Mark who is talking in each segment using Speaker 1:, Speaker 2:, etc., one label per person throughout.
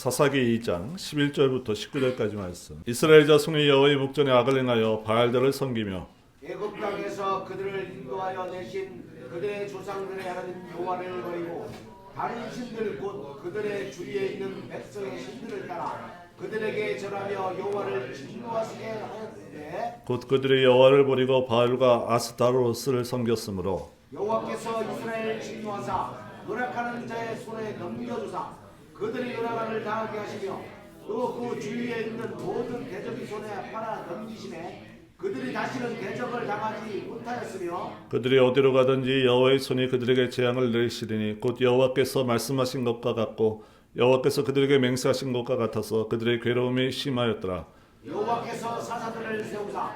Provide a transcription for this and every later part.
Speaker 1: 사사기 2장 11절부터 19절까지 말씀. 이스라엘 자손이 여호와의 목전에 악을 행하여 바알들을 섬기며
Speaker 2: 애굽 땅에서 그들을 인도하여 내신 그들의 조상들의 하나님 여호와를 버리고 다른 신들 곧 그들의 주위에 있는 백성의 신들을 따라 그들에게 절하며 여호와를 진노하시게 하였는데
Speaker 1: 곧 그들이 여호와를 버리고 바알과 아스타로스를 섬겼으므로
Speaker 2: 여호와께서 이스라엘을 진노하사 노력하는 자의 손에 넘겨주사 그들이 노력함을 당하게 하시며 또 그 주위에 있는 모든 대적의 손에 팔아 넘기심에 그들이 다시는 대적을 당하지 못하였으며
Speaker 1: 그들이 어디로 가든지 여호와의 손이 그들에게 재앙을 내리시리니 곧 여호와께서 말씀하신 것과 같고 여호와께서 그들에게 맹세하신 것과 같아서 그들의 괴로움이 심하였더라.
Speaker 2: 여호와께서 사사들을 세우사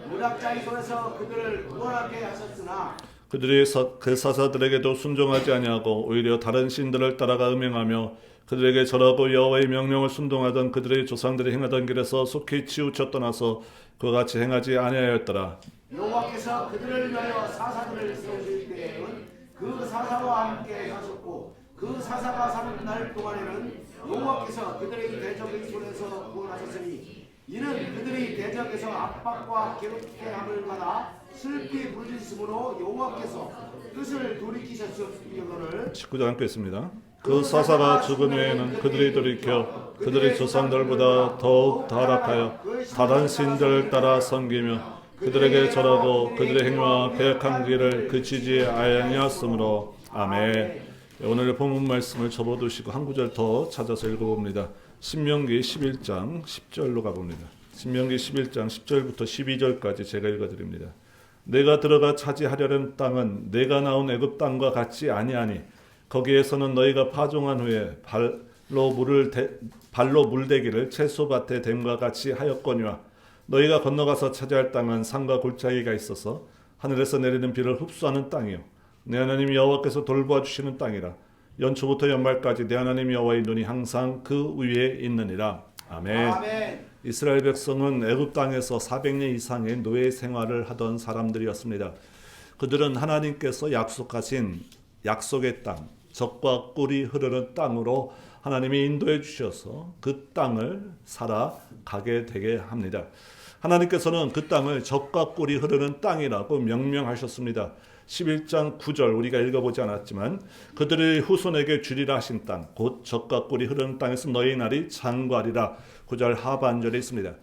Speaker 2: 노략자의 손에서 그들을 구원하게 하셨으나
Speaker 1: 그들이 그 사사들에게도 순종하지 아니하고 오히려 다른 신들을 따라가 음행하며 그들에게 절하고 여호와의 명령을 순종하던 그들의 조상들이 행하던 길에서 속히 치우쳐 떠나서 그와 같이 행하지 아니하였더라.
Speaker 2: 여호와께서 그들을 위하여 사사들을 세우실 때에는 그 사사와 함께 하셨고 그 사사가 사는 날 동안에는 여호와께서 그들의 대적의 손에서 구원하셨으니 이는 그들이 대적에서 압박과 괴롭게함을 받아 슬피 부르짖음으로 여호와께서 뜻을 돌이키셨으므로를
Speaker 1: 19절 함께 있습니다. 그 사사가 죽은 후에는 그들이 돌이켜 그들의 조상들보다 더욱 타락하여 다른 신들을 따라 섬기며 그들에게 절하고 그들의 행위와 계획한 길을 그치지 아니하였으므로. 아멘. 오늘 본문 말씀을 접어두시고 한 구절 더 찾아서 읽어봅니다. 신명기 11장 10절로 가봅니다. 신명기 11장 10절부터 12절까지 제가 읽어드립니다. 내가 들어가 차지하려는 땅은 내가 나온 애굽 땅과 같지 아니하니 거기에서는 너희가 파종한 후에 발로 물대기를 채소밭에 댐과 같이 하였거니와 너희가 건너가서 차지할 땅은 산과 골짜기가 있어서 하늘에서 내리는 비를 흡수하는 땅이요 내 하나님 여호와께서 돌보아 주시는 땅이라. 연초부터 연말까지 내 하나님 여호와의 눈이 항상 그 위에 있느니라. 아멘.
Speaker 2: 아멘.
Speaker 1: 이스라엘 백성은 애굽 땅에서 400년 이상의 노예 생활을 하던 사람들이었습니다. 그들은 하나님께서 약속하신 약속의 땅, 젖과 꿀이 흐르는 땅으로 하나님이 인도해 주셔서 그 땅을 살아가게 되게 합니다. 하나님께서는 그 땅을 젖과 꿀이 흐르는 땅이라고 명명하셨습니다. 11장 9절 우리가 읽어보지 않았지만 그들의 후손에게 주리라 하신 땅 곧 젖과 꿀이 흐르는 땅에서 너희 날이 장구하리라 9절 하반절에 있습니다.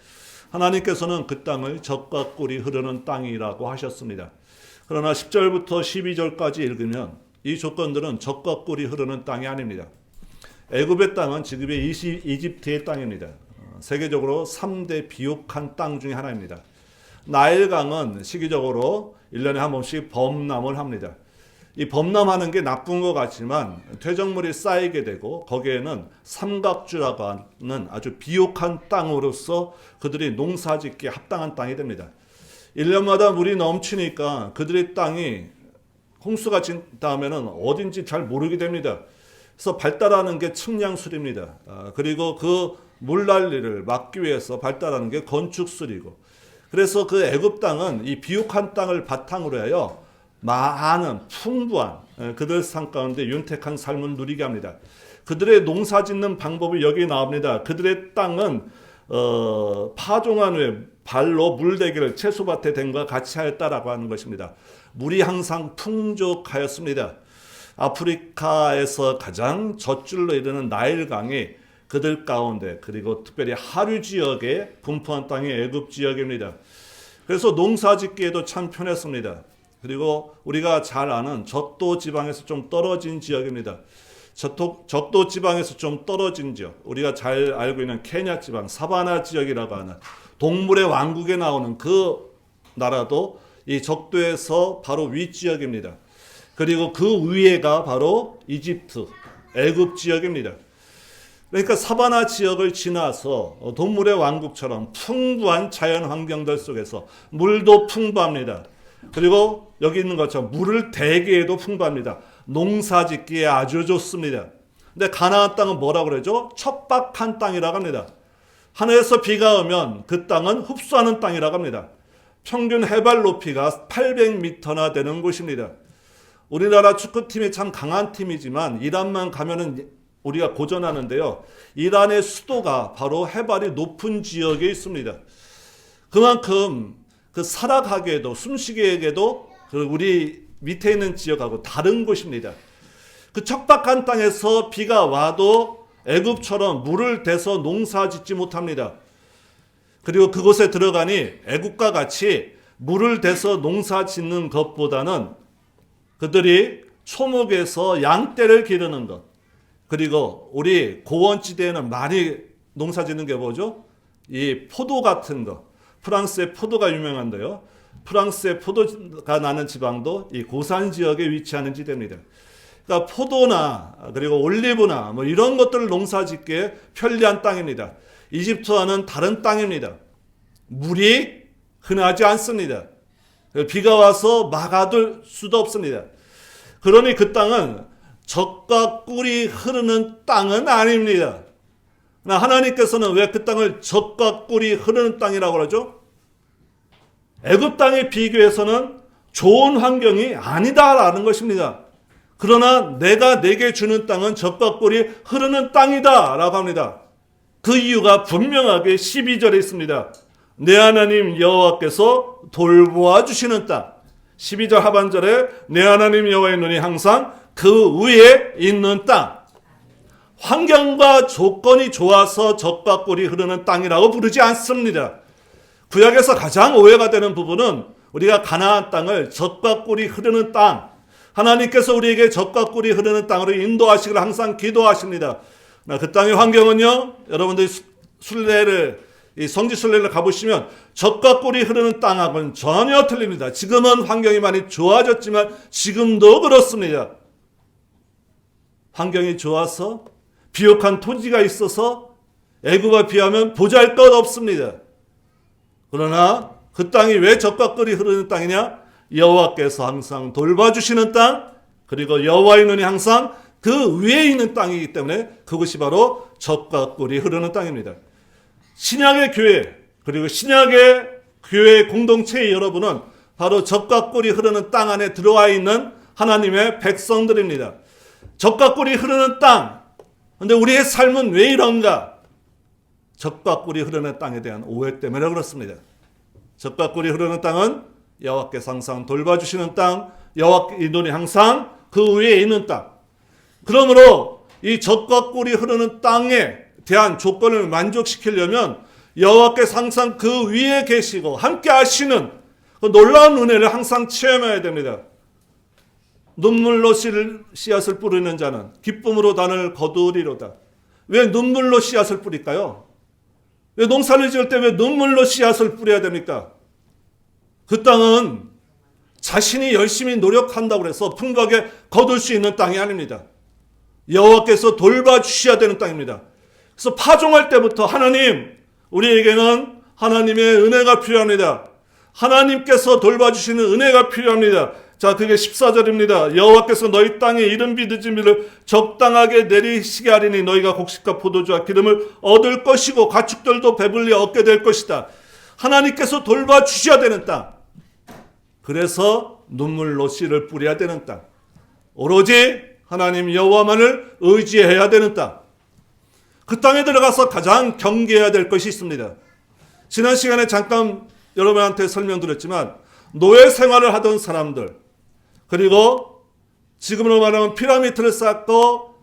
Speaker 1: 하나님께서는 그 땅을 젖과 꿀이 흐르는 땅이라고 하셨습니다. 그러나 10절부터 12절까지 읽으면 이 조건들은 젖과 꿀이 흐르는 땅이 아닙니다. 애굽의 땅은 지금의 이집트의 땅입니다. 세계적으로 3대 비옥한 땅 중에 하나입니다. 나일강은 시기적으로 1년에 한 번씩 범람을 합니다. 이 범람하는 게 나쁜 것 같지만 퇴적물이 쌓이게 되고 거기에는 삼각주라고 하는 아주 비옥한 땅으로서 그들이 농사짓기에 합당한 땅이 됩니다. 1년마다 물이 넘치니까 그들의 땅이 홍수가 진 다음에는 어딘지 잘 모르게 됩니다. 그래서 발달하는 게 측량술입니다. 그리고 그 물난리를 막기 위해서 발달하는 게 건축술이고 그래서 그 애굽 땅은 이 비옥한 땅을 바탕으로 하여 많은 풍부한 그들 삶 가운데 윤택한 삶을 누리게 합니다. 그들의 농사 짓는 방법이 여기 나옵니다. 그들의 땅은 파종한 후에 발로 물대기를 채소밭에 댐과 같이 하였다라고 하는 것입니다. 물이 항상 풍족하였습니다. 아프리카에서 가장 젖줄로 이르는 나일강이 그들 가운데 그리고 특별히 하류 지역에 분포한 땅이 애굽 지역입니다. 그래서 농사짓기에도 참 편했습니다. 그리고 우리가 잘 아는 적도 지방에서 좀 떨어진 지역입니다. 적도 지방에서 좀 떨어진 지역, 우리가 잘 알고 있는 케냐 지방, 사바나 지역이라고 하는 동물의 왕국에 나오는 그 나라도 이 적도에서 바로 윗지역입니다. 그리고 그 위에가 바로 이집트, 애굽 지역입니다. 그러니까 사바나 지역을 지나서 동물의 왕국처럼 풍부한 자연 환경들 속에서 물도 풍부합니다. 그리고 여기 있는 것처럼 물을 대기에도 풍부합니다. 농사짓기에 아주 좋습니다. 근데 가나안 땅은 뭐라고 그러죠? 척박한 땅이라고 합니다. 하늘에서 비가 오면 그 땅은 흡수하는 땅이라고 합니다. 평균 해발 높이가 800m나 되는 곳입니다. 우리나라 축구팀이 참 강한 팀이지만 이란만 가면은 우리가 고전하는데요. 이란의 수도가 바로 해발이 높은 지역에 있습니다. 그만큼 그 살아가기에도 숨쉬기에도 우리 밑에 있는 지역하고 다른 곳입니다. 그 척박한 땅에서 비가 와도 애굽처럼 물을 대서 농사 짓지 못합니다. 그리고 그곳에 들어가니 애굽과 같이 물을 대서 농사 짓는 것보다는 그들이 초목에서 양떼를 기르는 것, 그리고 우리 고원지대에는 많이 농사 짓는 게 뭐죠? 이 포도 같은 거. 프랑스의 포도가 유명한데요. 프랑스의 포도가 나는 지방도 이 고산 지역에 위치하는 지대입니다. 그러니까 포도나 그리고 올리브나 뭐 이런 것들을 농사 짓기에 편리한 땅입니다. 이집트와는 다른 땅입니다. 물이 흔하지 않습니다. 비가 와서 막아둘 수도 없습니다. 그러니 그 땅은 젖과 꿀이 흐르는 땅은 아닙니다. 하나님께서는 왜 그 땅을 젖과 꿀이 흐르는 땅이라고 그러죠? 애굽 땅에 비교해서는 좋은 환경이 아니다라는 것입니다. 그러나 내가 내게 주는 땅은 젖과 꿀이 흐르는 땅이다라고 합니다. 그 이유가 분명하게 12절에 있습니다. 내 하나님 여호와께서 돌보아 주시는 땅. 12절 하반절에 내 하나님 여호와의 눈이 항상 그 위에 있는 땅. 환경과 조건이 좋아서 젖과 꿀이 흐르는 땅이라고 부르지 않습니다. 구약에서 가장 오해가 되는 부분은 우리가 가나안 땅을 젖과 꿀이 흐르는 땅, 하나님께서 우리에게 젖과 꿀이 흐르는 땅으로 인도하시기를 항상 기도하십니다. 그 땅의 환경은요, 여러분들이 이 성지 순례를 가보시면 젖과 꿀이 흐르는 땅하고는 전혀 틀립니다. 지금은 환경이 많이 좋아졌지만 지금도 그렇습니다. 환경이 좋아서 비옥한 토지가 있어서 애굽에 비하면 보잘것없습니다. 그러나 그 땅이 왜 젖과 꿀이 흐르는 땅이냐? 여호와께서 항상 돌봐주시는 땅, 그리고 여호와의 눈이 항상 그 위에 있는 땅이기 때문에 그것이 바로 젖과 꿀이 흐르는 땅입니다. 신약의 교회, 그리고 신약의 교회 공동체의 여러분은 바로 젖과 꿀이 흐르는 땅 안에 들어와 있는 하나님의 백성들입니다. 젖과 꿀이 흐르는 땅. 근데 우리의 삶은 왜 이런가? 젖과 꿀이 흐르는 땅에 대한 오해 때문에 그렇습니다. 젖과 꿀이 흐르는 땅은 여호와께서 항상 돌봐주시는 땅, 여호와의 눈이 항상 그 위에 있는 땅. 그러므로 이 젖과 꿀이 흐르는 땅에 대한 조건을 만족시키려면 여호와께서 항상 그 위에 계시고 함께 하시는 그 놀라운 은혜를 항상 체험해야 됩니다. 눈물로 씨앗을 뿌리는 자는 기쁨으로 단을 거두리로다. 왜 눈물로 씨앗을 뿌릴까요? 왜 농사를 지을 때 왜 눈물로 씨앗을 뿌려야 됩니까? 그 땅은 자신이 열심히 노력한다고 해서 풍부하게 거둘 수 있는 땅이 아닙니다. 여호와께서 돌봐주셔야 되는 땅입니다. 그래서 파종할 때부터 하나님, 우리에게는 하나님의 은혜가 필요합니다. 하나님께서 돌봐주시는 은혜가 필요합니다. 자, 그게 14절입니다. 여호와께서 너희 땅에 이른 비 늦은 비를 적당하게 내리시게 하리니 너희가 곡식과 포도주와 기름을 얻을 것이고 가축들도 배불리 얻게 될 것이다. 하나님께서 돌봐주셔야 되는 땅. 그래서 눈물로 씨를 뿌려야 되는 땅. 오로지 하나님 여호와만을 의지해야 되는 땅. 그 땅에 들어가서 가장 경계해야 될 것이 있습니다. 지난 시간에 잠깐 여러분한테 설명드렸지만 노예 생활을 하던 사람들, 그리고 지금으로 말하면 피라미드를 쌓고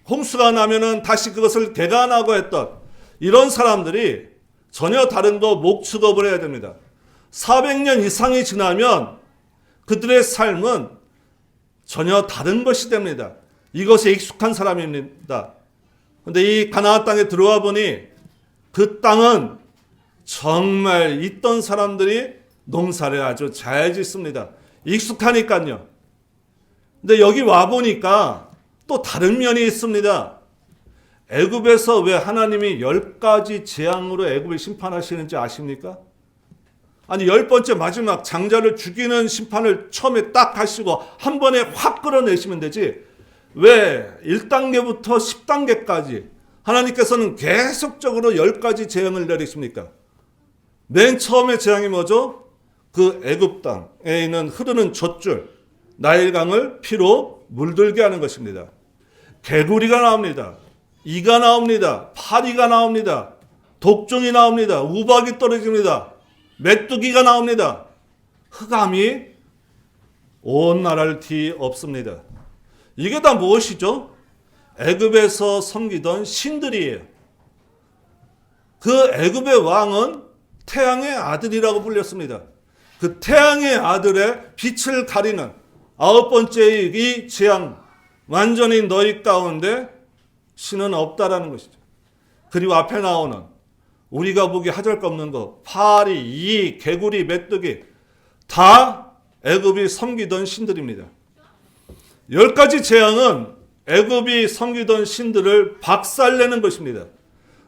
Speaker 1: 홍수가 나면은 다시 그것을 개간하고 했던 이런 사람들이 전혀 다른 거 목축업을 해야 됩니다. 400년 이상이 지나면 그들의 삶은 전혀 다른 것이 됩니다. 이것에 익숙한 사람입니다. 그런데 이 가나안 땅에 들어와 보니 그 땅은 정말 있던 사람들이 농사를 아주 잘 짓습니다. 익숙하니까요. 근데 여기 와 보니까 또 다른 면이 있습니다. 애굽에서 왜 하나님이 10가지 재앙으로 애굽을 심판하시는지 아십니까? 아니 10번째 마지막 장자를 죽이는 심판을 처음에 딱 하시고 한 번에 확 끌어내시면 되지, 왜 1단계부터 10단계까지 하나님께서는 계속적으로 10가지 재앙을 내리십니까? 맨 처음에 재앙이 뭐죠? 그 애굽 땅에 있는 흐르는 젖줄 나일강을 피로 물들게 하는 것입니다. 개구리가 나옵니다. 이가 나옵니다. 파리가 나옵니다. 독종이 나옵니다. 우박이 떨어집니다. 메뚜기가 나옵니다. 흑암이 온 나라를 뒤엎습니다. 이게 다 무엇이죠? 애굽에서 섬기던 신들이에요. 그 애굽의 왕은 태양의 아들이라고 불렸습니다. 그 태양의 아들의 빛을 가리는 아홉 번째의 이 재앙, 완전히 너희 가운데 신은 없다라는 것이죠. 그리고 앞에 나오는 우리가 보기 하잘것없는 것, 파리, 이, 개구리, 메뚜기 다 애굽이 섬기던 신들입니다. 10가지 재앙은 애굽이 섬기던 신들을 박살내는 것입니다.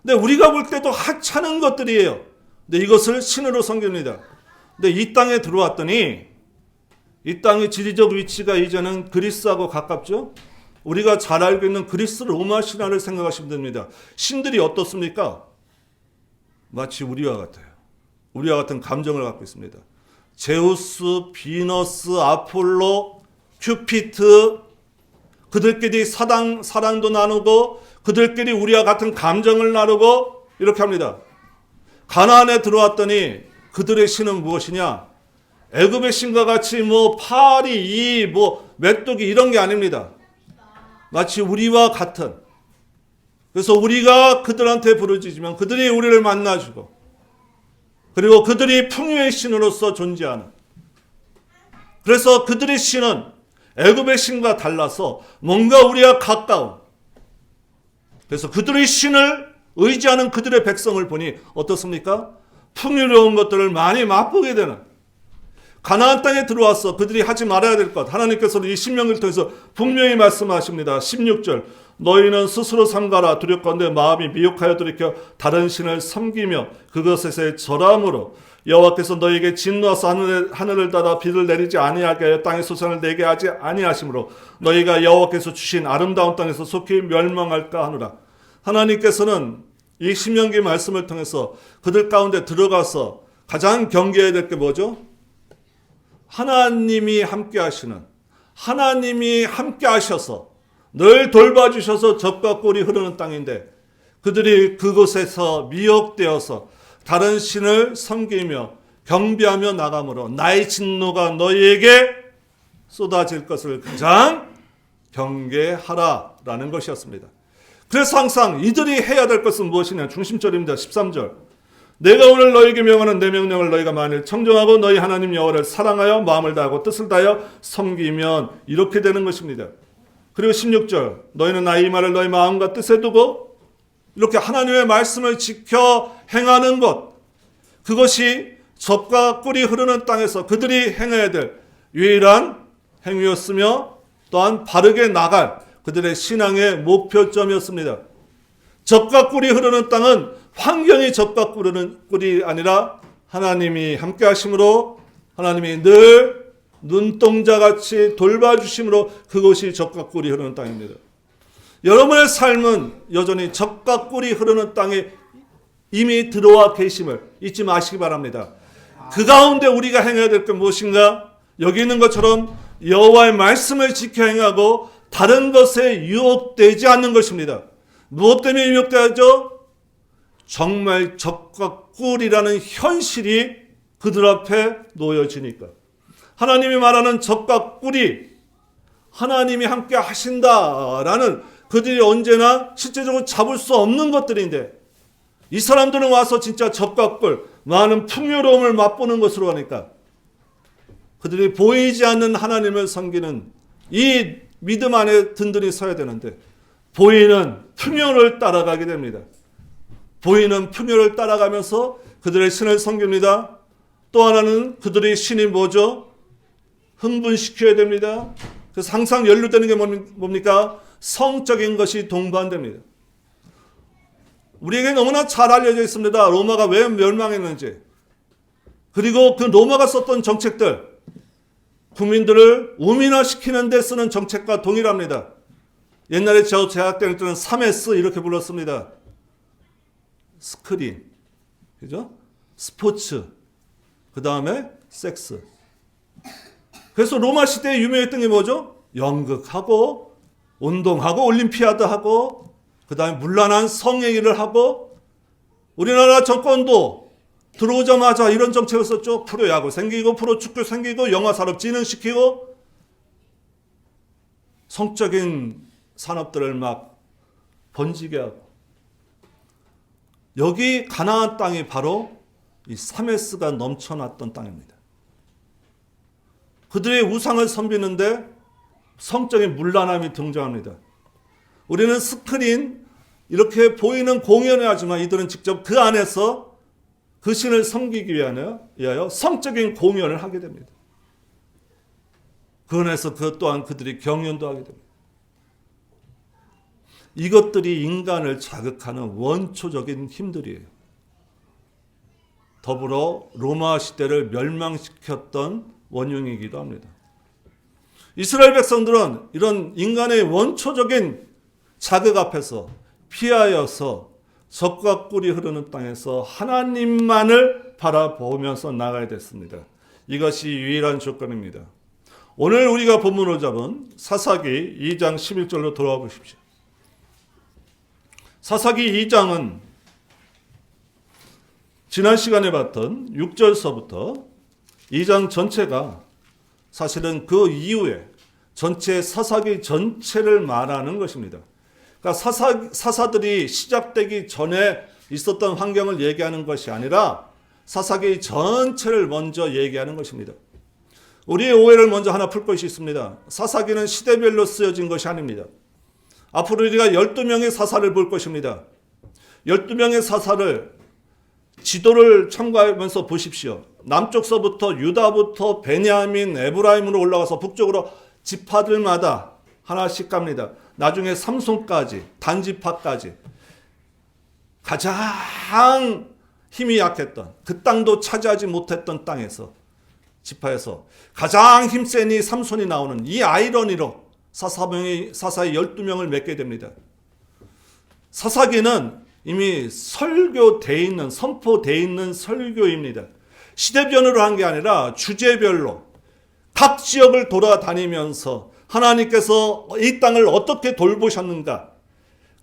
Speaker 1: 근데 우리가 볼 때도 하찮은 것들이에요. 근데 이것을 신으로 섬깁니다. 근데 이 땅에 들어왔더니 이 땅의 지리적 위치가 이제는 그리스하고 가깝죠. 우리가 잘 알고 있는 그리스 로마 신화를 생각하시면 됩니다. 신들이 어떻습니까? 마치 우리와 같아요. 우리와 같은 감정을 갖고 있습니다. 제우스, 비너스, 아폴로, 큐피트, 그들끼리 사랑도 나누고 그들끼리 우리와 같은 감정을 나누고 이렇게 합니다. 가나안에 들어왔더니 그들의 신은 무엇이냐? 애굽의 신과 같이 파리, 이, 메뚜기 이런 게 아닙니다. 마치 우리와 같은. 그래서 우리가 그들한테 부르짖으면 그들이 우리를 만나주고 그리고 그들이 풍요의 신으로서 존재하는. 그래서 그들의 신은 애굽의 신과 달라서 뭔가 우리와 가까운. 그래서 그들의 신을 의지하는 그들의 백성을 보니 어떻습니까? 풍요로운 것들을 많이 맛보게 되는. 가나안 땅에 들어와서 그들이 하지 말아야 될 것, 하나님께서는 이 신명기를 통해서 분명히 말씀하십니다. 16절 너희는 스스로 삼가라. 두렵건대 마음이 미혹하여 돌이켜 다른 신을 섬기며 그것에서 절함으로 여호와께서 너희에게 진노하사 하늘을 닫아 비를 내리지 아니하게 하여 땅의 소산을 내게 하지 아니하심으로 너희가 여호와께서 주신 아름다운 땅에서 속히 멸망할까 하노라. 하나님께서는 이 신명기 말씀을 통해서 그들 가운데 들어가서 가장 경계해야 될 게 뭐죠? 하나님이 함께 하시는, 하나님이 함께 하셔서 늘 돌봐주셔서 젖과 꿀이 흐르는 땅인데 그들이 그곳에서 미혹되어서 다른 신을 섬기며 경배하며 나감으로 나의 진노가 너희에게 쏟아질 것을 가장 경계하라라는 것이었습니다. 그래서 항상 이들이 해야 될 것은 무엇이냐? 중심절입니다. 13절 내가 오늘 너희에게 명하는 내 명령을 너희가 만일 청정하고 너희 하나님 여호와를 사랑하여 마음을 다하고 뜻을 다하여 섬기면 이렇게 되는 것입니다. 그리고 16절 너희는 나의 이 말을 너희 마음과 뜻에 두고 이렇게 하나님의 말씀을 지켜 행하는 것, 그것이 젖과 꿀이 흐르는 땅에서 그들이 행해야 될 유일한 행위였으며 또한 바르게 나갈 그들의 신앙의 목표점이었습니다. 젖과 꿀이 흐르는 땅은 환경이 젖과 꿀이 아니라 하나님이 함께 하심으로 하나님이 늘 눈동자같이 돌봐주심으로 그것이 젖과 꿀이 흐르는 땅입니다. 여러분의 삶은 여전히 젖과 꿀이 흐르는 땅에 이미 들어와 계심을 잊지 마시기 바랍니다. 그 가운데 우리가 행해야 될 게 무엇인가? 여기 있는 것처럼 여호와의 말씀을 지켜 행하고 다른 것에 유혹되지 않는 것입니다. 무엇 때문에 유혹되죠? 정말 젖과 꿀이라는 현실이 그들 앞에 놓여지니까. 하나님이 말하는 젖과 꿀이 하나님이 함께 하신다라는 그들이 언제나 실제적으로 잡을 수 없는 것들인데 이 사람들은 와서 진짜 젖과 꿀, 많은 풍요로움을 맛보는 것으로 하니까 그들이 보이지 않는 하나님을 섬기는 이 믿음 안에 든든히 서야 되는데 보이는 풍요를 따라가게 됩니다. 보이는 풍요를 따라가면서 그들의 신을 섬깁니다. 또 하나는 그들의 신이 뭐죠? 흥분시켜야 됩니다. 그래서 항상 연루되는 게 뭡니까? 성적인 것이 동반됩니다. 우리에게 너무나 잘 알려져 있습니다. 로마가 왜 멸망했는지. 그리고 그 로마가 썼던 정책들, 국민들을 우민화시키는 데 쓰는 정책과 동일합니다. 옛날에 저 대학 다닐 때는 3S 이렇게 불렀습니다. 스크린, 그죠? 스포츠, 그 다음에 섹스. 그래서 로마 시대에 유명했던 게 뭐죠? 연극하고 운동하고 올림피아드 하고 그 다음에 문란한 성행위를 하고 우리나라 정권도 들어오자마자 이런 정책을 썼죠. 프로야구 생기고 프로축구 생기고 영화산업 진흥시키고 성적인 산업들을 막 번지게 하고 여기 가나안 땅이 바로 이 사메스가 넘쳐났던 땅입니다. 그들의 우상을 섬기는데 성적인 문란함이 등장합니다. 우리는 스크린 이렇게 보이는 공연을 하지만 이들은 직접 그 안에서 그 신을 섬기기 위하여 성적인 공연을 하게 됩니다. 그 안에서 그 또한 그들이 경연도 하게 됩니다. 이것들이 인간을 자극하는 원초적인 힘들이에요. 더불어 로마 시대를 멸망시켰던 원흉이기도 합니다. 이스라엘 백성들은 이런 인간의 원초적인 자극 앞에서 피하여서 적과 꿀이 흐르는 땅에서 하나님만을 바라보면서 나가야 됐습니다. 이것이 유일한 조건입니다. 오늘 우리가 본문으로 잡은 사사기 2장 11절로 돌아와 보십시오. 사사기 2장은 지난 시간에 봤던 6절서부터 2장 전체가 사실은 그 이후에 전체 사사기 전체를 말하는 것입니다. 그러니까 사사들이 시작되기 전에 있었던 환경을 얘기하는 것이 아니라 사사기 전체를 먼저 얘기하는 것입니다. 우리의 오해를 먼저 하나 풀 것이 있습니다. 사사기는 시대별로 쓰여진 것이 아닙니다. 앞으로 우리가 12명의 사사를 볼 것입니다. 12명의 사사를 지도를 참고하면서 보십시오. 남쪽서부터 유다부터 베냐민, 에브라임으로 올라가서 북쪽으로 지파들마다 하나씩 갑니다. 나중에 삼손까지, 단지파까지 가장 힘이 약했던 그 땅도 차지하지 못했던 땅에서 지파에서 가장 힘센 이 삼손이 나오는 이 아이러니로 사사의 12명을 맺게 됩니다. 사사기는 이미 설교되어 있는, 선포되어 있는 설교입니다. 시대별로 한 게 아니라 주제별로 각 지역을 돌아다니면서 하나님께서 이 땅을 어떻게 돌보셨는가.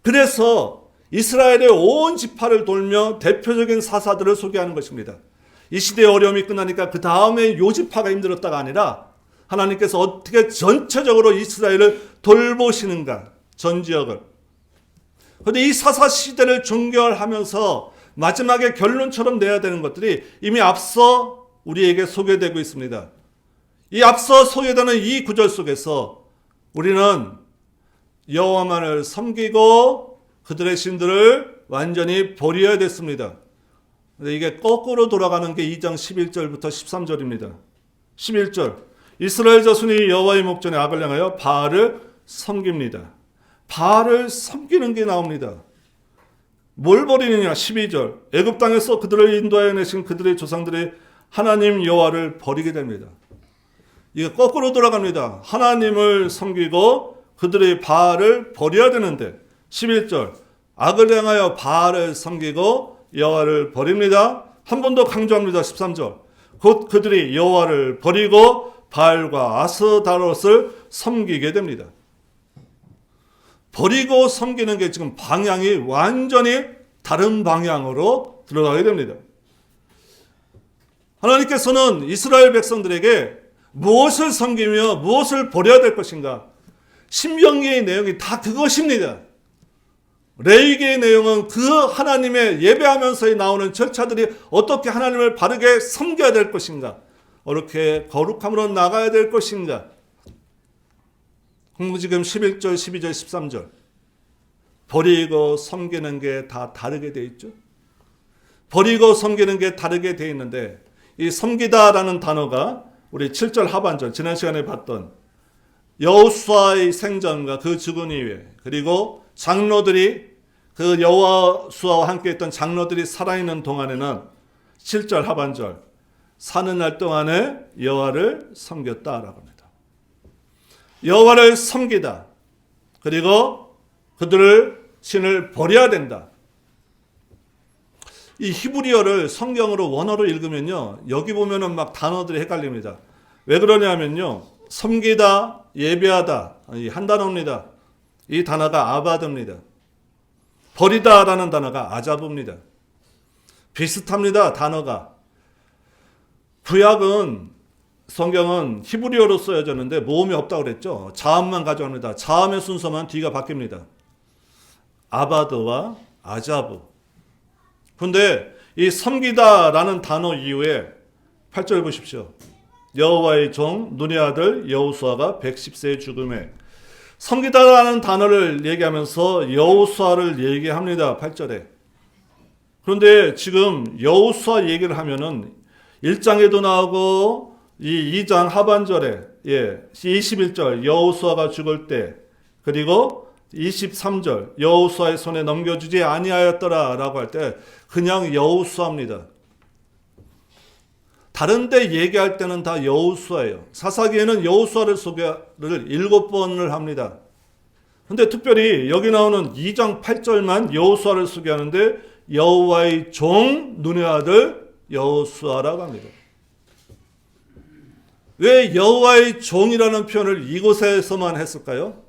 Speaker 1: 그래서 이스라엘의 온 지파를 돌며 대표적인 사사들을 소개하는 것입니다. 이 시대의 어려움이 끝나니까 그 다음에 요 지파가 힘들었다가 아니라 하나님께서 어떻게 전체적으로 이스라엘을 돌보시는가, 전 지역을. 그런데 이 사사 시대를 종결하면서 마지막에 결론처럼 내야 되는 것들이 이미 앞서 우리에게 소개되고 있습니다. 이 앞서 소개되는 이 구절 속에서 우리는 여호와만을 섬기고 그들의 신들을 완전히 버려야 됐습니다. 근데 이게 거꾸로 돌아가는 게 2장 11절부터 13절입니다. 11절 이스라엘 자손이 여호와의 목전에 악을 향하여 바알을 섬깁니다. 바알을 섬기는 게 나옵니다. 뭘 버리느냐? 12절 애굽 땅에서 그들을 인도하여 내신 그들의 조상들의 하나님 여호와를 버리게 됩니다. 이게 거꾸로 돌아갑니다. 하나님을 섬기고 그들의 바알을 버려야 되는데 11절 악을 향하여 바알을 섬기고 여호와를 버립니다. 한 번 더 강조합니다. 13절 곧 그들이 여호와를 버리고 바알과 아스다롯을 섬기게 됩니다. 버리고 섬기는 게 지금 방향이 완전히 다른 방향으로 들어가게 됩니다. 하나님께서는 이스라엘 백성들에게 무엇을 섬기며 무엇을 버려야 될 것인가? 신명기의 내용이 다 그것입니다. 레위기의 내용은 그 하나님의 예배하면서 나오는 절차들이 어떻게 하나님을 바르게 섬겨야 될 것인가? 어떻게 거룩함으로 나가야 될 것인가? 지금 11절, 12절, 13절 버리고 섬기는 게 다 다르게 돼 있죠. 버리고 섬기는 게 다르게 돼 있는데 이 섬기다라는 단어가 우리 7절 하반절 지난 시간에 봤던 여호수아의 생전과 그 죽은 이후에 그리고 장로들이 그 여호수아와 함께 했던 장로들이 살아있는 동안에는 7절 하반절 사는 날 동안에 여호와를 섬겼다라고 합니다. 여호와를 섬기다. 그리고 그들을 신을 버려야 된다. 이 히브리어를 성경으로 원어로 읽으면요. 여기 보면은 막 단어들이 헷갈립니다. 왜 그러냐면요. 섬기다, 예배하다. 한 단어입니다. 이 단어가 아바드입니다. 버리다라는 단어가 아자부입니다. 비슷합니다. 단어가. 구약은 성경은 히브리어로 쓰여졌는데 모음이 없다고 그랬죠. 자음만 가져옵니다. 자음의 순서만 뒤가 바뀝니다. 아바드와 아자부. 근데 이 섬기다라는 단어 이후에 8절 보십시오. 여호와의 종 눈의 아들 여호수아가 110세의 죽음에. 섬기다라는 단어를 얘기하면서 여호수아를 얘기합니다. 8절에. 그런데 지금 여호수아 얘기를 하면은 1장에도 나오고 이 2장 하반절에 21절 여호수아가 죽을 때, 그리고 23절 여호수아의 손에 넘겨주지 아니하였더라 라고 할 때 그냥 여호수아입니다. 다른 데 얘기할 때는 다 여호수아예요. 사사기에는 여호수아를 소개를 7번을 합니다. 근데 특별히 여기 나오는 2장 8절만 여호수아를 소개하는데 여호와의 종 눈의 아들 여호수아라고 합니다. 왜 여호와의 종이라는 표현을 이곳에서만 했을까요?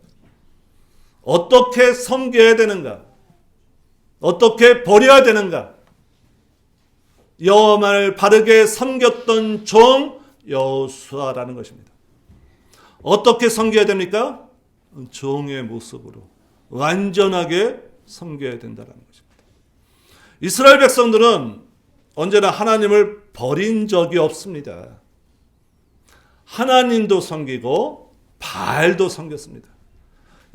Speaker 1: 어떻게 섬겨야 되는가? 어떻게 버려야 되는가? 여호와만을 바르게 섬겼던 종 여호수아라는 것입니다. 어떻게 섬겨야 됩니까? 종의 모습으로 완전하게 섬겨야 된다는 것입니다. 이스라엘 백성들은 언제나 하나님을 버린 적이 없습니다. 하나님도 섬기고 바알도 섬겼습니다.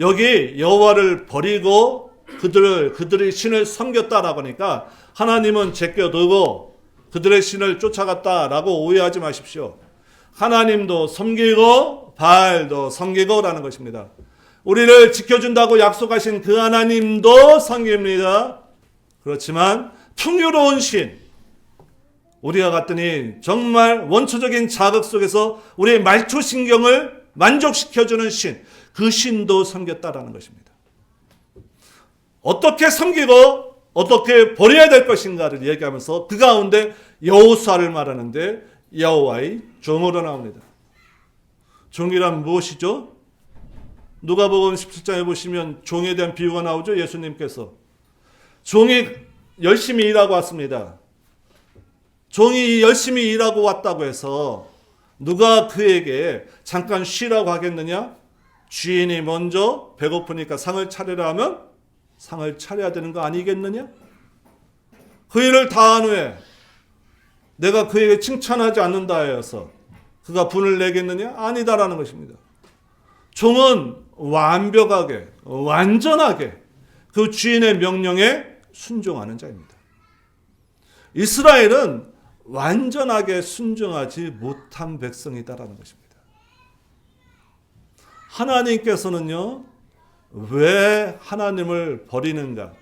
Speaker 1: 여기 여호와를 버리고 그들의 신을 섬겼다라고 하니까 하나님은 제껴두고 그들의 신을 쫓아갔다라고 오해하지 마십시오. 하나님도 섬기고 바알도 섬기고라는 것입니다. 우리를 지켜준다고 약속하신 그 하나님도 섬깁니다. 그렇지만 풍요로운 신, 우리가 갔더니 정말 원초적인 자극 속에서 우리의 말초신경을 만족시켜주는 신, 그 신도 섬겼다라는 것입니다. 어떻게 섬기고 어떻게 버려야 될 것인가를 얘기하면서 그 가운데 여호수아를 말하는데 여호와의 종으로 나옵니다. 종이란 무엇이죠? 누가복음 17장에 보시면 종에 대한 비유가 나오죠. 예수님께서 종이 열심히 일하고 왔습니다. 종이 열심히 일하고 왔다고 해서 누가 그에게 잠깐 쉬라고 하겠느냐? 주인이 먼저 배고프니까 상을 차리라 하면 상을 차려야 되는 거 아니겠느냐? 그 일을 다 한 후에 내가 그에게 칭찬하지 않는다 해서 그가 분을 내겠느냐? 아니다라는 것입니다. 종은 완벽하게, 완전하게 그 주인의 명령에 순종하는 자입니다. 이스라엘은 완전하게 순종하지 못한 백성이다라는 것입니다. 하나님께서는요, 왜 하나님을 버리는가,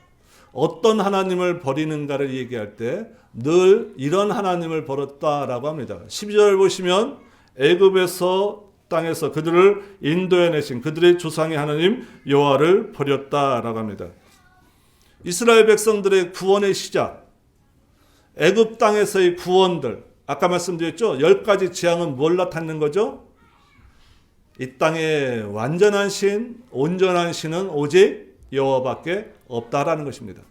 Speaker 1: 어떤 하나님을 버리는가를 얘기할 때 늘 이런 하나님을 버렸다라고 합니다. 12절 보시면 애굽에서 땅에서 그들을 인도해내신 그들의 조상의 하나님 여호와를 버렸다라고 합니다. 이스라엘 백성들의 구원의 시작, 애굽 땅에서의 구원들, 아까 말씀드렸죠. 10가지 재앙은 뭘 나타내는 거죠? 이 땅에 완전한 신, 온전한 신은 오직 여호와밖에 없다라는 것입니다.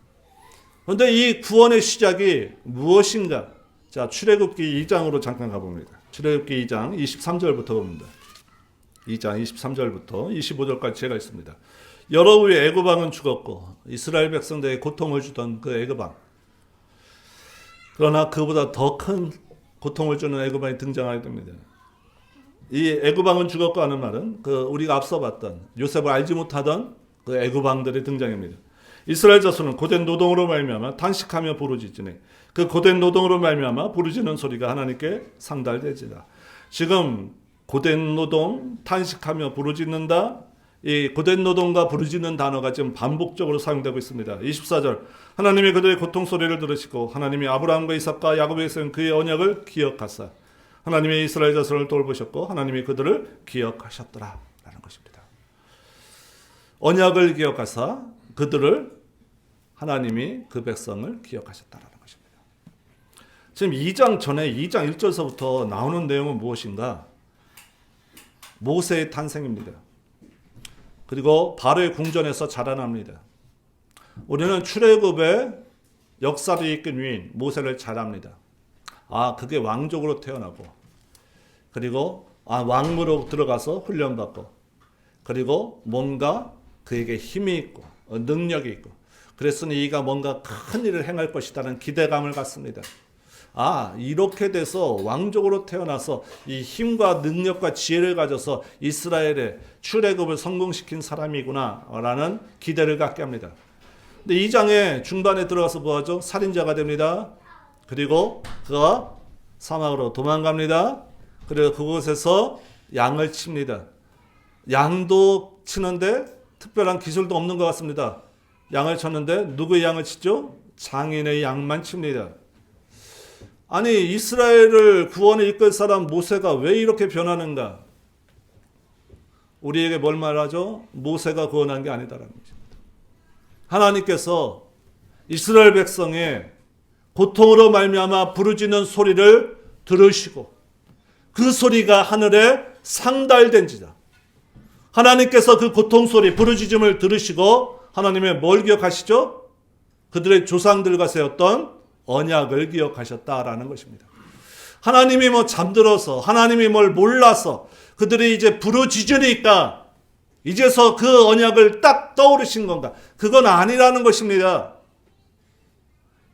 Speaker 1: 그런데 이 구원의 시작이 무엇인가? 자, 출애굽기 2장으로 잠깐 가봅니다. 출애굽기 2장 23절부터 봅니다. 2장 23절부터 25절까지 제가 있습니다. 여러 후에 애굽 왕은 죽었고 이스라엘 백성들에게 고통을 주던 그 애굽 왕, 그러나 그보다 더 큰 고통을 주는 애굽 왕이 등장하게 됩니다. 이 애굽 왕은 죽었고 하는 말은 그 우리가 앞서 봤던 요셉을 알지 못하던 그 애굽 왕들의 등장입니다. 이스라엘 자손은 고된 노동으로 말미암아 탄식하며 부르짖으니 그 고된 노동으로 말미암아 부르짖는 소리가 하나님께 상달되지라. 지금 고된 노동, 탄식하며 부르짖는다. 이 고된 노동과 부르짖는 단어가 지금 반복적으로 사용되고 있습니다. 24절, 하나님이 그들의 고통 소리를 들으시고 하나님이 아브라함과 이삭과 야곱에게 세운 그의 언약을 기억하사 하나님의 이스라엘 자손을 돌보셨고 하나님이 그들을 기억하셨더라 라는 것입니다. 언약을 기억하사 그들을, 하나님이 그 백성을 기억하셨다라는 것입니다. 지금 2장 전에 2장 1절서부터 나오는 내용은 무엇인가? 모세의 탄생입니다. 그리고 바로의 궁전에서 자라납니다. 우리는 출애굽의 역사를 이끈 위인 모세를 잘 압니다. 그게 왕족으로 태어나고, 그리고 왕무로 들어가서 훈련받고, 그리고 뭔가 그에게 힘이 있고 능력이 있고, 그랬으니 이가 뭔가 큰 일을 행할 것이라는 기대감을 갖습니다. 이렇게 돼서 왕족으로 태어나서 이 힘과 능력과 지혜를 가져서 이스라엘의 출애굽을 성공시킨 사람이구나 라는 기대를 갖게 합니다. 근데 2장의 중반에 들어가서 뭐하죠? 살인자가 됩니다. 그리고 그가 사막으로 도망갑니다. 그리고 그곳에서 양을 칩니다. 양도 치는데 특별한 기술도 없는 것 같습니다. 양을 쳤는데 누구의 양을 치죠? 장인의 양만 칩니다. 아니, 이스라엘을 구원에 이끌 사람 모세가 왜 이렇게 변하는가? 우리에게 뭘 말하죠? 모세가 구원한 게 아니다라는 거죠. 하나님께서 이스라엘 백성의 고통으로 말미암아 부르짖는 소리를 들으시고 그 소리가 하늘에 상달된지다. 하나님께서 그 고통 소리, 부르짖음을 들으시고 하나님의 뭘 기억하시죠? 그들의 조상들과 세웠던 언약을 기억하셨다라는 것입니다. 하나님이 잠들어서, 하나님이 뭘 몰라서 그들이 이제 부르짖으니까 이제서 그 언약을 딱 떠오르신 건가? 그건 아니라는 것입니다.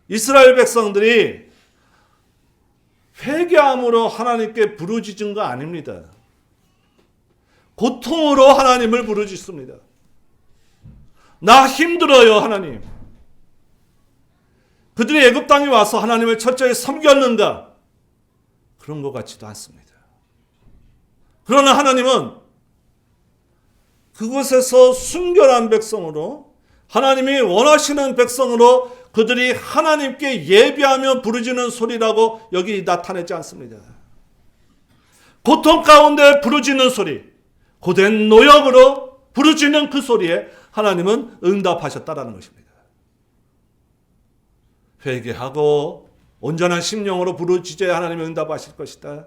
Speaker 1: 이스라엘 백성들이 회개함으로 하나님께 부르짖은 거 아닙니다. 고통으로 하나님을 부르짖습니다. 나 힘들어요, 하나님. 그들이 애굽 땅에 와서 하나님을 철저히 섬겼는가? 그런 것 같지도 않습니다. 그러나 하나님은 그곳에서 순결한 백성으로, 하나님이 원하시는 백성으로 그들이 하나님께 예배하며 부르짖는 소리라고 여기 나타내지 않습니다. 고통 가운데 부르짖는 소리, 고된 노역으로 부르짖는 그 소리에 하나님은 응답하셨다라는 것입니다. 회개하고 온전한 심령으로 부르짖어야 하나님이 응답하실 것이다.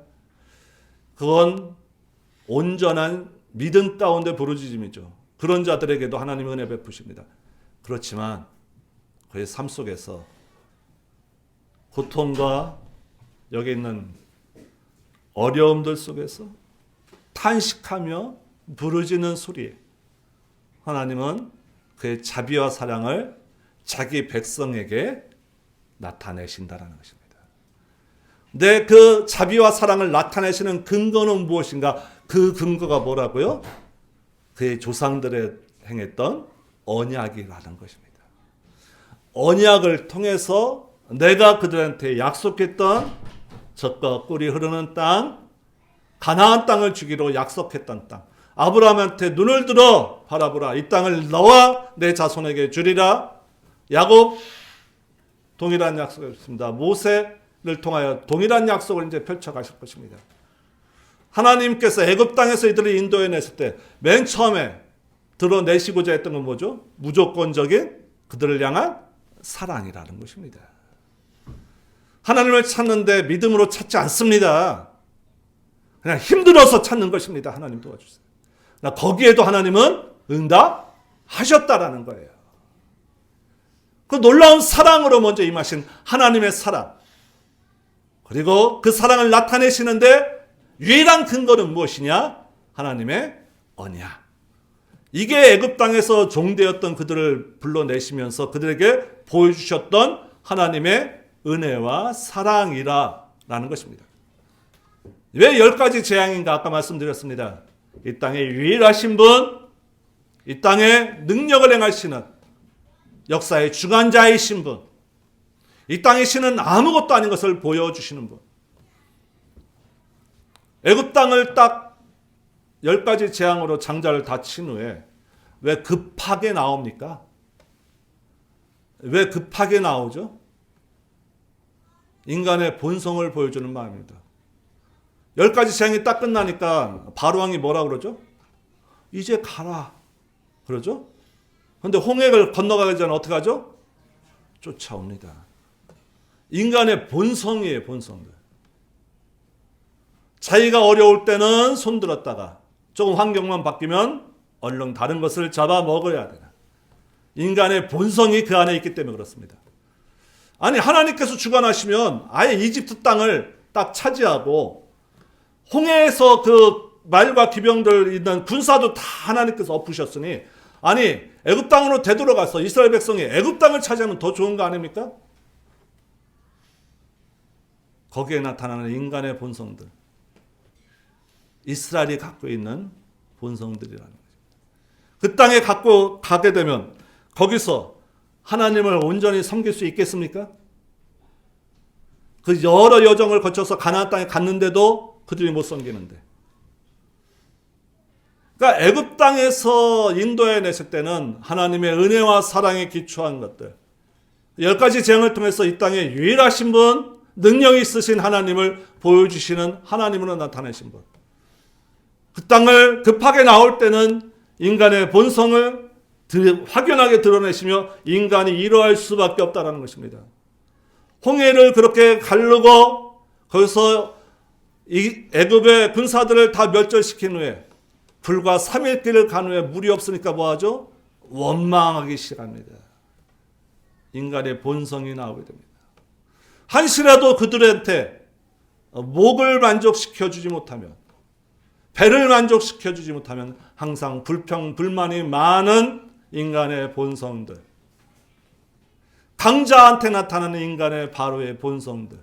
Speaker 1: 그건 온전한 믿음 가운데 부르짖음이죠. 그런 자들에게도 하나님은 은혜 베푸십니다. 그렇지만 그의 삶 속에서 고통과 여기 있는 어려움들 속에서 탄식하며 부르짖는 소리에 하나님은 그의 자비와 사랑을 자기 백성에게 나타내신다라는 것입니다. 근데 그 자비와 사랑을 나타내시는 근거는 무엇인가? 그 근거가 뭐라고요? 그의 조상들의 행했던 언약이라는 것입니다. 언약을 통해서 내가 그들한테 약속했던 젖과 꿀이 흐르는 땅, 가나안 땅을 주기로 약속했던 땅, 아브라함한테 눈을 들어 바라보라, 이 땅을 너와 내 자손에게 주리라. 야곱 동일한 약속을 했습니다. 모세를 통하여 동일한 약속을 이제 펼쳐가실 것입니다. 하나님께서 애굽 땅에서 이들을 인도해냈을 때 맨 처음에 드러내시고자 했던 건 뭐죠? 무조건적인 그들을 향한 사랑이라는 것입니다. 하나님을 찾는데 믿음으로 찾지 않습니다. 그냥 힘들어서 찾는 것입니다. 하나님 도와주세요. 거기에도 하나님은 응답하셨다라는 거예요. 그 놀라운 사랑으로 먼저 임하신 하나님의 사랑, 그리고 그 사랑을 나타내시는데 유일한 근거는 무엇이냐? 하나님의 언약. 이게 애굽 땅에서 종되었던 그들을 불러내시면서 그들에게 보여주셨던 하나님의 은혜와 사랑이라는 것입니다. 왜 10가지 재앙인가? 아까 말씀드렸습니다. 이 땅에 유일하신 분, 이 땅에 능력을 행하시는 역사의 주관자이신 분, 이 땅의 신은 아무것도 아닌 것을 보여주시는 분. 애굽 땅을 딱 10가지 재앙으로 장자를 다 친 후에 왜 급하게 나옵니까? 왜 급하게 나오죠? 인간의 본성을 보여주는 마음입니다. 10가지 재앙이 딱 끝나니까 바로왕이 뭐라 그러죠? 이제 가라. 그러죠? 그런데 홍해를 건너가기 전에 어떻게 하죠? 쫓아옵니다. 인간의 본성이에요, 본성들. 자기가 어려울 때는 손들었다가 조금 환경만 바뀌면 얼른 다른 것을 잡아먹어야 되나. 인간의 본성이 그 안에 있기 때문에 그렇습니다. 아니 하나님께서 주관하시면 아예 이집트 땅을 딱 차지하고 홍해에서 그 말과 기병들 있는 군사도 다 하나님께서 엎으셨으니 아니 애굽 땅으로 되돌아가서 이스라엘 백성이 애굽 땅을 차지하면 더 좋은 거 아닙니까? 거기에 나타나는 인간의 본성들, 이스라엘이 갖고 있는 본성들이라는 거죠. 그 땅에 갖고 가게 되면 거기서 하나님을 온전히 섬길 수 있겠습니까? 그 여러 여정을 거쳐서 가나안 땅에 갔는데도 그들이 못 섬기는데. 그러니까 애굽 땅에서 인도해 내실 때는 하나님의 은혜와 사랑에 기초한 것들, 10가지 재앙을 통해서 이 땅에 유일하신 분, 능력이 있으신 하나님을 보여주시는 하나님으로 나타내신 분. 그 땅을 급하게 나올 때는 인간의 본성을 확연하게 드러내시며 인간이 이러할 수밖에 없다는 것입니다. 홍해를 그렇게 가르고 거기서 이 애굽의 군사들을 다 멸절시킨 후에 불과 3일 길을 간 후에 물이 없으니까 뭐하죠? 원망하기 시작합니다. 인간의 본성이 나오게 됩니다. 한시라도 그들한테 목을 만족시켜주지 못하면, 배를 만족시켜주지 못하면 항상 불평, 불만이 많은 인간의 본성들, 강자한테 나타나는 인간의 바로의 본성들,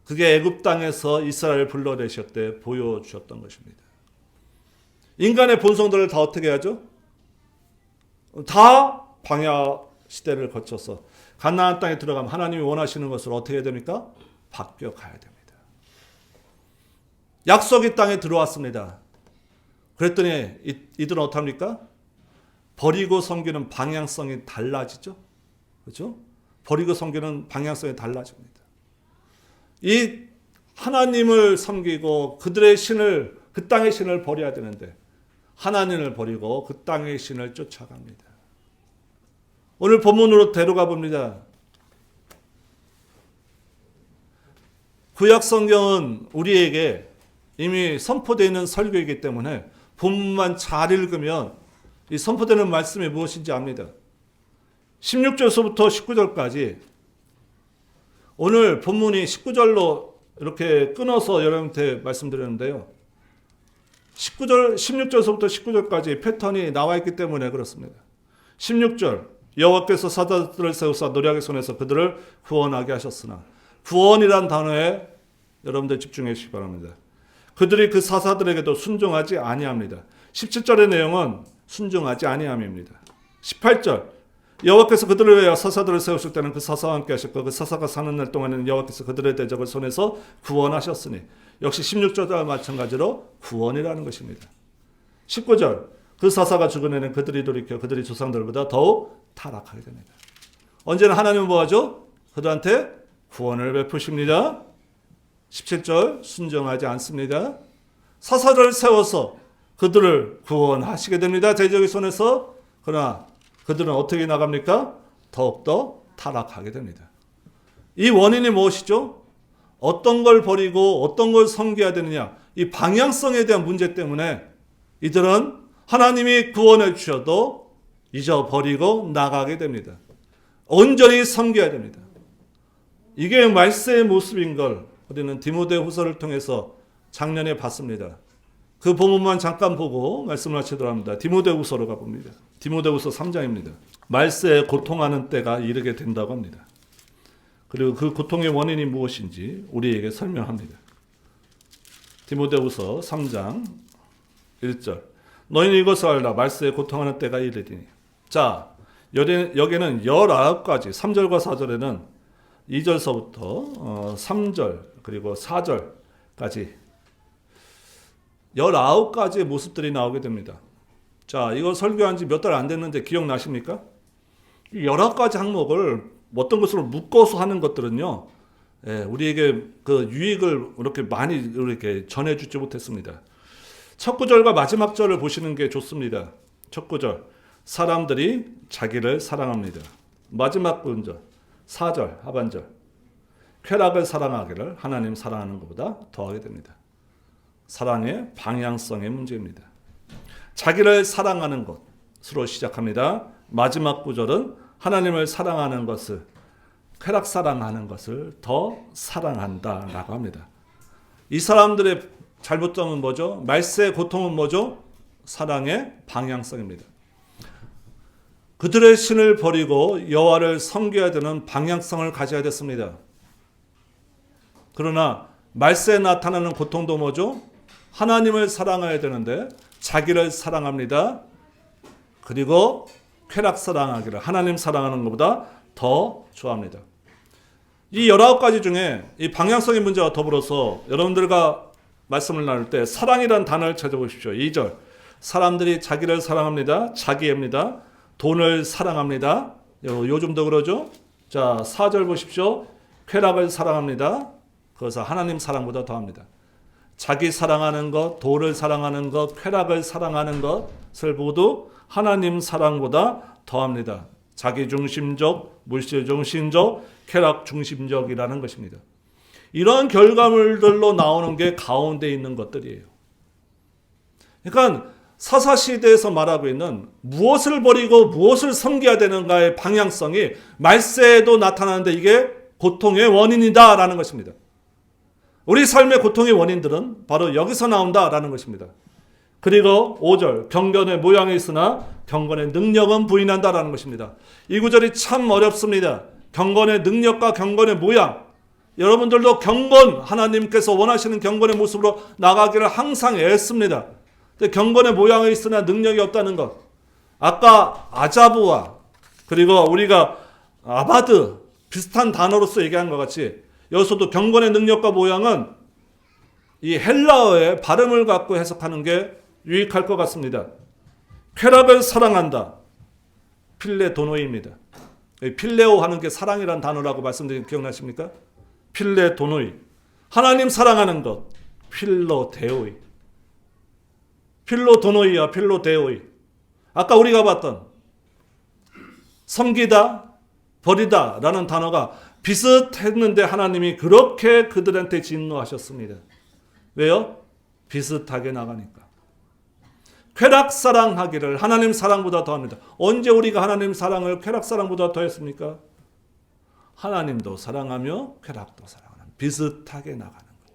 Speaker 1: 그게 애굽 땅에서 이스라엘을 불러내실 때 보여주셨던 것입니다. 인간의 본성들을 다 어떻게 하죠? 다 광야 시대를 거쳐서 가나안 땅에 들어가면 하나님이 원하시는 것을 어떻게 해야 됩니까? 바뀌어 가야 됩니다. 약속의 땅에 들어왔습니다. 그랬더니 이들은 어떡합니까? 버리고 섬기는 방향성이 달라지죠. 그렇죠? 버리고 섬기는 방향성이 달라집니다. 이 하나님을 섬기고 그들의 신을, 그 땅의 신을 버려야 되는데 하나님을 버리고 그 땅의 신을 쫓아갑니다. 오늘 본문으로 데려가 봅니다. 구약 성경은 우리에게 이미 선포되어 있는 설교이기 때문에 본문만 잘 읽으면 이 선포되는 말씀이 무엇인지 압니다. 16절서부터 19절까지 오늘 본문이 19절로 이렇게 끊어서 여러분한테 말씀드렸는데요. 16절서부터 19절까지 패턴이 나와 있기 때문에 그렇습니다. 16절 여호와께서 사자들을 세우사 노략의 손에서 그들을 구원하게 하셨으나, 구원이란 단어에 여러분들 집중해 주시기 바랍니다. 그들이 그 사사들에게도 순종하지 아니합니다. 17절의 내용은 순종하지 아니함입니다. 18절 여호와께서 그들을 위하여 사사들을 세우실 때는 그 사사와 함께 하셨고 그 사사가 사는 날 동안에는 여호와께서 그들의 대적을 손에서 구원하셨으니, 역시 16절과 마찬가지로 구원이라는 것입니다. 19절 그 사사가 죽은 애는 그들이 돌이켜 그들이 조상들보다 더욱 타락하게 됩니다. 언제나 하나님은 뭐하죠? 그들한테 구원을 베푸십니다. 17절 순종하지 않습니다. 사사를 세워서 그들을 구원하시게 됩니다. 대적의 손에서. 그러나 그들은 어떻게 나갑니까? 더욱더 타락하게 됩니다. 이 원인이 무엇이죠? 어떤 걸 버리고 어떤 걸 섬겨야 되느냐, 이 방향성에 대한 문제 때문에 이들은 하나님이 구원해 주셔도 잊어버리고 나가게 됩니다. 온전히 섬겨야 됩니다. 이게 말세의 모습인 걸 우리는 디모데후서를 통해서 작년에 봤습니다. 그 본문만 잠깐 보고 말씀을 마치도록 합니다. 디모데후서로 가봅니다. 디모데후서 3장입니다. 말세에 고통하는 때가 이르게 된다고 합니다. 그리고 그 고통의 원인이 무엇인지 우리에게 설명합니다. 디모데후서 3장 1절 너희는 이것을 알라. 말세에 고통하는 때가 이르리니. 자, 여기는 19가지, 3절과 4절에는 2절서부터 3절 그리고 4절까지 19가지의 모습들이 나오게 됩니다. 자, 이거 설교한 지 몇 달 안 됐는데 기억나십니까? 19가지 항목을 어떤 것으로 묶어서 하는 것들은요, 우리에게 그 유익을 이렇게 많이 이렇게 전해주지 못했습니다. 첫 구절과 마지막 절을 보시는 게 좋습니다. 첫 구절, 사람들이 자기를 사랑합니다. 마지막 구절, 4절 하반절, 쾌락을 사랑하기를 하나님 사랑하는 것보다 더하게 됩니다. 사랑의 방향성의 문제입니다. 자기를 사랑하는 것으로 시작합니다. 마지막 구절은 하나님을 사랑하는 것을, 쾌락 사랑하는 것을 더 사랑한다라고 합니다. 이 사람들의 잘못점은 뭐죠? 말세의 고통은 뭐죠? 사랑의 방향성입니다. 그들의 신을 버리고 여호와를 섬겨야 되는 방향성을 가져야 됐습니다. 그러나 말세에 나타나는 고통도 뭐죠? 하나님을 사랑해야 되는데 자기를 사랑합니다. 그리고 쾌락 사랑하기를, 하나님 사랑하는 것보다 더 좋아합니다. 이 19가지 중에 이 방향성의 문제와 더불어서 여러분들과 말씀을 나눌 때 사랑이라는 단어를 찾아보십시오. 2절. 사람들이 자기를 사랑합니다. 자기입니다. 돈을 사랑합니다. 요즘도 그러죠. 자, 4절 보십시오. 쾌락을 사랑합니다. 그것은 하나님 사랑보다 더합니다. 자기 사랑하는 것, 돈을 사랑하는 것, 쾌락을 사랑하는 것을 모두 하나님 사랑보다 더합니다. 자기 중심적, 물질 중심적, 쾌락 중심적이라는 것입니다. 이런 결과물들로 나오는 게 가운데 있는 것들이에요. 그러니까 사사시대에서 말하고 있는 무엇을 버리고 무엇을 섬겨야 되는가의 방향성이 말세에도 나타나는데 이게 고통의 원인이다라는 것입니다. 우리 삶의 고통의 원인들은 바로 여기서 나온다라는 것입니다. 그리고 5절, 경건의 모양이 있으나 경건의 능력은 부인한다라는 것입니다. 이 구절이 참 어렵습니다. 경건의 능력과 경건의 모양. 여러분들도 경건, 하나님께서 원하시는 경건의 모습으로 나가기를 항상 애씁니다. 근데 경건의 모양이 있으나 능력이 없다는 것. 아까 아자부와 그리고 우리가 아바드 비슷한 단어로서 얘기한 것 같이 여기서도 경건의 능력과 모양은 이 헬라어의 발음을 갖고 해석하는 게 유익할 것 같습니다. 쾌락을 사랑한다. 필레도노이입니다. 필레오 하는 게 사랑이란 단어라고 말씀드린 기억나십니까? 필레도노이. 하나님 사랑하는 것. 필로데오이. 필로도노이와 필로데오이. 아까 우리가 봤던 섬기다, 버리다 라는 단어가 비슷했는데 하나님이 그렇게 그들한테 진노하셨습니다. 왜요? 비슷하게 나가니까. 쾌락 사랑하기를 하나님 사랑보다 더합니다. 언제 우리가 하나님 사랑을 쾌락 사랑보다 더했습니까? 하나님도 사랑하며 쾌락도 사랑하는 비슷하게 나가는 것.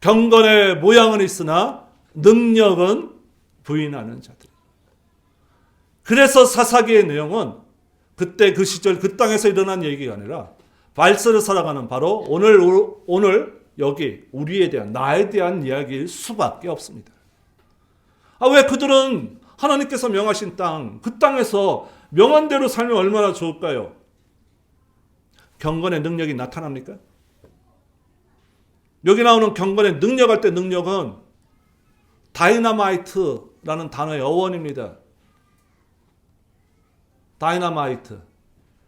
Speaker 1: 경건의 모양은 있으나 능력은 부인하는 자들. 그래서 사사기의 내용은 그때 그 시절 그 땅에서 일어난 얘기가 아니라 발세를 살아가는 바로 오늘 여기 우리에 대한 나에 대한 이야기일 수밖에 없습니다. 왜 그들은 하나님께서 명하신 땅, 그 땅에서 명한 대로 살면 얼마나 좋을까요? 경건의 능력이 나타납니까? 여기 나오는 경건의 능력할 때 능력은 다이너마이트라는 단어의 어원입니다. 다이너마이트.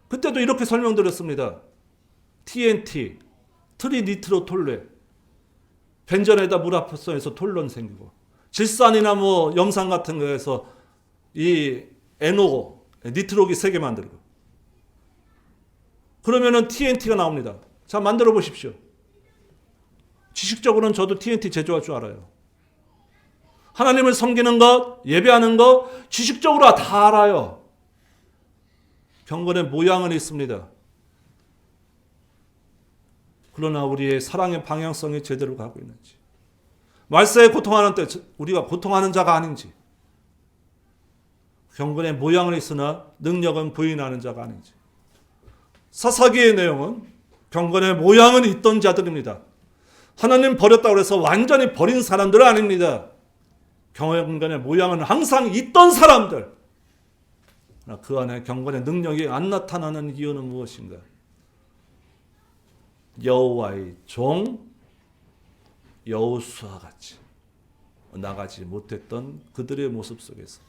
Speaker 1: 그때도 이렇게 설명드렸습니다. TNT, 트리니트로톨레. 벤전에다 물 합성해서 톨론 생기고, 질산이나 뭐 염산 같은 거에서 이 NO, 니트로기 세게 만들고. 그러면은 TNT가 나옵니다. 자, 만들어 보십시오. 지식적으로는 저도 TNT 제조할 줄 알아요. 하나님을 섬기는 것, 예배하는 것, 지식적으로 다 알아요. 경건의 모양은 있습니다. 그러나 우리의 사랑의 방향성이 제대로 가고 있는지, 말세에 고통하는 때 우리가 고통하는 자가 아닌지, 경건의 모양은 있으나 능력은 부인하는 자가 아닌지. 사사기의 내용은 경건의 모양은 있던 자들입니다. 하나님 버렸다고 해서 완전히 버린 사람들은 아닙니다. 경건의 모양은 항상 있던 사람들. 그 안에 경건의 능력이 안 나타나는 이유는 무엇인가? 여호와의 종 여호수아 같이 나가지 못했던 그들의 모습 속에서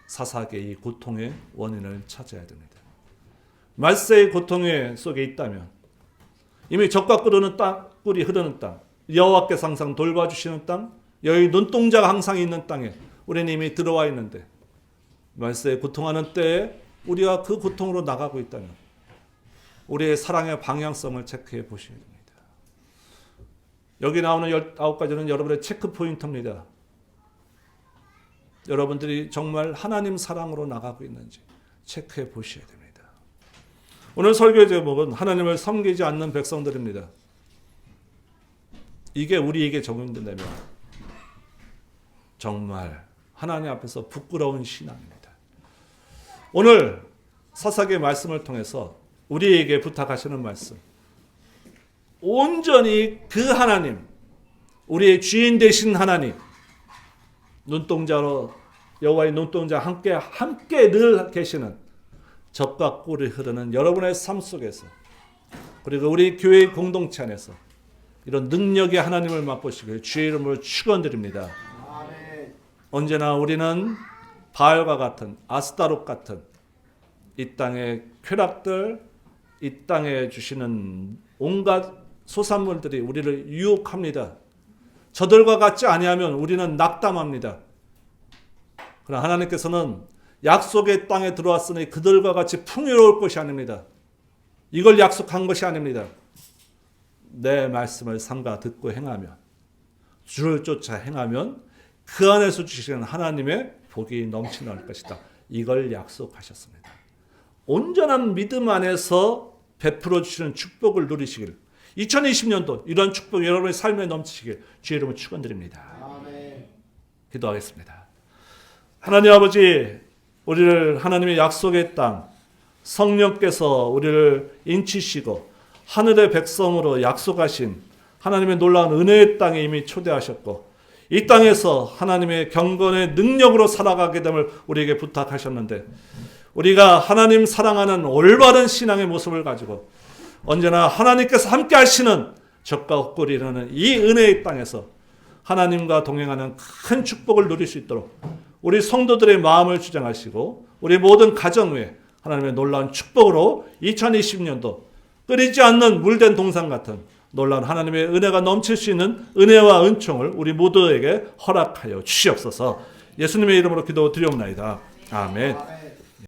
Speaker 1: 사사기의 이 고통의 원인을 찾아야 됩니다. 말세의 고통의 속에 있다면 이미 젖과 꿀이 흐르는 땅, 여호와께서 항상 돌봐주시는 땅, 여기 눈동자가 항상 있는 땅에 우리는 이미 들어와 있는데, 말세에 고통하는 때에 우리가 그 고통으로 나가고 있다면 우리의 사랑의 방향성을 체크해 보셔야 됩니다. 여기 나오는 19가지는 여러분의 체크 포인트입니다. 여러분들이 정말 하나님 사랑으로 나가고 있는지 체크해 보셔야 됩니다. 오늘 설교 제목은 하나님을 섬기지 않는 백성들입니다. 이게 우리에게 적용된다면 정말 하나님 앞에서 부끄러운 신앙입니다. 오늘 사사기의 말씀을 통해서 우리에게 부탁하시는 말씀, 온전히 그 하나님, 우리의 주인 되신 하나님, 눈동자로 여호와의 눈동자 함께 늘 계시는 젖과 꿀이 흐르는 여러분의 삶 속에서, 그리고 우리 교회 공동체 안에서 이런 능력의 하나님을 맛보시길 주의 이름으로 축원드립니다. 언제나 우리는 바알과 같은, 아스타롯 같은 이 땅의 쾌락들, 이 땅에 주시는 온갖 소산물들이 우리를 유혹합니다. 저들과 같지 아니하면 우리는 낙담합니다. 그러나 하나님께서는 약속의 땅에 들어왔으니 그들과 같이 풍요로울 것이 아닙니다. 이걸 약속한 것이 아닙니다. 내 말씀을 삼가 듣고 행하면, 주를 쫓아 행하면 그 안에서 주시는 하나님의 복이 넘치는 것이다. 이걸 약속하셨습니다. 온전한 믿음 안에서 베풀어 주시는 축복을 누리시길, 2020년도 이런 축복이 여러분의 삶에 넘치시길 주의 이름으로 축원드립니다. 기도하겠습니다. 하나님 아버지, 우리를 하나님의 약속의 땅, 성령께서 우리를 인치시고 하늘의 백성으로 약속하신 하나님의 놀라운 은혜의 땅에 이미 초대하셨고, 이 땅에서 하나님의 경건의 능력으로 살아가게 됨을 우리에게 부탁하셨는데, 우리가 하나님 사랑하는 올바른 신앙의 모습을 가지고 언제나 하나님께서 함께 하시는 젖과 꿀이 흐르는 이 은혜의 땅에서 하나님과 동행하는 큰 축복을 누릴 수 있도록 우리 성도들의 마음을 주장하시고, 우리 모든 가정 위에 하나님의 놀라운 축복으로 2020년도 끊이지 않는 물된 동상 같은 놀라운 하나님의 은혜가 넘칠 수 있는 은혜와 은총을 우리 모두에게 허락하여 주시옵소서. 예수님의 이름으로 기도 드리옵나이다. 아멘.